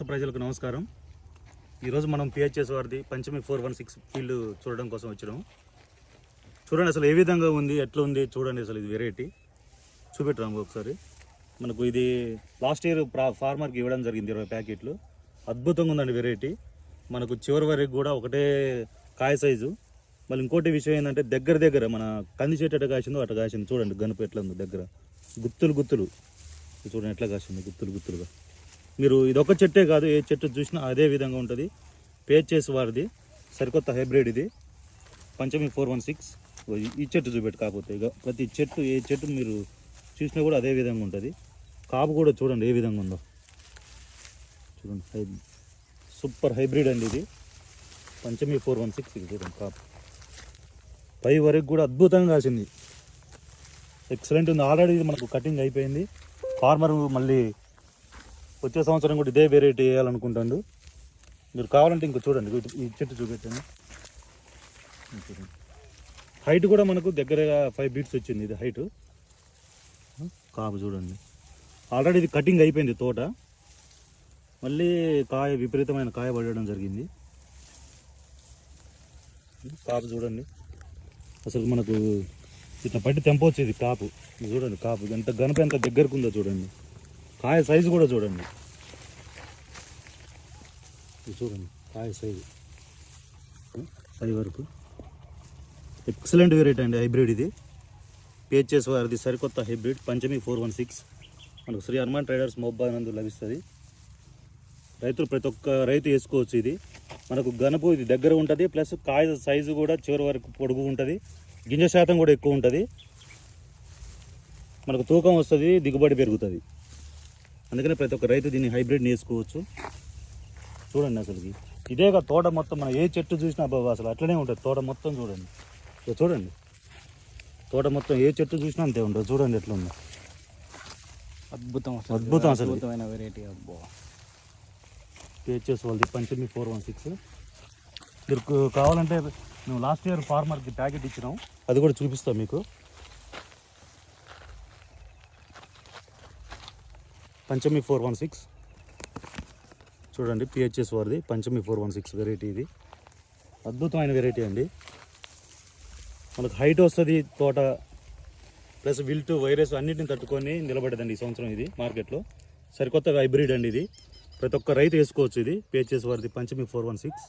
రాష్ట్ర ప్రజలకు నమస్కారం. ఈరోజు మనం పిహెచ్ఎస్ వారిది పంచమి 416 ఫీల్డ్ చూడడం కోసం వచ్చినాం. చూడండి అసలు ఏ విధంగా ఉంది, ఎట్లా ఉంది చూడండి. అసలు ఇది వెరైటీ చూపెట్టరాము ఒకసారి. మనకు ఇది లాస్ట్ ఇయర్ ఫార్మర్కి ఇవ్వడం జరిగింది 20 ప్యాకెట్లు. అద్భుతంగా ఉందండి వెరైటీ. మనకు చివరి వరకు కూడా ఒకటే కాయ సైజు. మళ్ళీ ఇంకోటి విషయం ఏంటంటే దగ్గర మన కంది చెట్టు ఎట్లా కాసిందో అట్లా కాసింది. చూడండి గనుపు ఎట్లా ఉందో దగ్గర గుత్తులు చూడండి ఎట్లా కాసింది గుత్తులుగా. మీరు ఇదొక చెట్టే కాదు, ఏ చెట్టు చూసినా అదే విధంగా ఉంటుంది. పిహెచ్ఎస్ వారిది సరికొత్త హైబ్రిడ్ ఇది పంచమి 416. ఈ చెట్టు చూపెట్టు కాకపోతే ఇక ప్రతి చెట్టు ఏ చెట్టు మీరు చూసినా కూడా అదే విధంగా ఉంటుంది. కాపు కూడా చూడండి ఏ విధంగా ఉందో చూడండి. సూపర్ హైబ్రిడ్ అండి ఇది పంచమి 416. ఇది చూడండి కాపు పై వరకు కూడా అద్భుతంగా కాసింది, ఎక్సలెంట్ ఉంది. ఆల్రెడీ ఇది మనకు కటింగ్ అయిపోయింది. ఫార్మర్ మళ్ళీ వచ్చే సంవత్సరం కూడా ఇదే వెరైటీ వేయాలనుకుంటాడు. మీరు కావాలంటే ఇంకో చూడండి, ఈ చెట్టు చూపెట్టండి. హైట్ కూడా మనకు దగ్గరగా 5 feet వచ్చింది ఇది హైట్. కాపు చూడండి, ఆల్రెడీ ఇది కటింగ్ అయిపోయింది తోట. మళ్ళీ విపరీతమైన కాయ పడడం జరిగింది. కాపు చూడండి, అసలు మనకు ఇట్లా పట్టి తెంపవచ్చు ఇది కాపు. చూడండి కాపు ఎంత గనుపు ఎంత దగ్గరకు ఉందో చూడండి. కాయ సైజు కూడా చూడండి, చూడండి కాయ సైజు పై వరకు. ఎక్సలెంట్ వెరైటీ అండి హైబ్రిడ్ ఇది. పిహెచ్ఎస్ వారిది సరికొత్త హైబ్రిడ్ పంచమి 416 మనకు శ్రీ హనుమాన్ ట్రేడర్స్ మొబైల్ నందు లభిస్తుంది. రైతులు ప్రతి ఒక్క రైతు వేసుకోవచ్చు. ఇది మనకు గనుపు ఇది దగ్గర ఉంటుంది, ప్లస్ కాయ సైజు కూడా చివరి వరకు పొడుగు ఉంటుంది. గింజ శాతం కూడా ఎక్కువ ఉంటుంది. మనకు తూకం వస్తుంది, దిగుబడి పెరుగుతుంది. అందుకనే ప్రతి ఒక్క రైతు దీన్ని హైబ్రిడ్ వేసుకోవచ్చు. చూడండి అసలు ఇదేగా తోట మొత్తం మనం ఏ చెట్టు చూసినా బాబా అసలు అట్లనే ఉంటుంది తోట మొత్తం. చూడండి తోట మొత్తం ఏ చెట్టు చూసినా అంతే ఉంటుంది. చూడండి ఎట్లా ఉంది, అద్భుతం అసలు అద్భుతమైన వెరైటీ. అబ్బో పిహెచ్ఎస్ వాళ్ళది పంచమి 416. మీరు కావాలంటే మేము లాస్ట్ ఇయర్ ఫార్మర్కి ప్యాకెట్ ఇచ్చినాం, అది కూడా చూపిస్తాం మీకు. పంచమి 416 చూడండి, పిహెచ్ఎస్ వారిది పంచమి 416 వెరైటీ. ఇది అద్భుతమైన వెరైటీ అండి. మనకు హైట్ వస్తుంది తోట, ప్లస్ విల్ట్ వైరస్ అన్నింటిని తట్టుకొని నిలబడదండి ఈ సంవత్సరం. ఇది మార్కెట్లో సరికొత్త హైబ్రిడ్ అండి. ఇది ప్రతి ఒక్క రైతు వేసుకోవచ్చు. ఇది పిహెచ్ఎస్ వారిది పంచమి 416.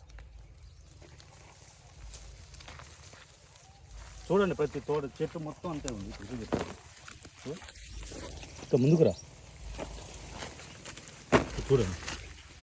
చూడండి ప్రతి తోట చెట్టు మొత్తం అంతే ఉంది. ఇంకా ముందుకురా చూడండి.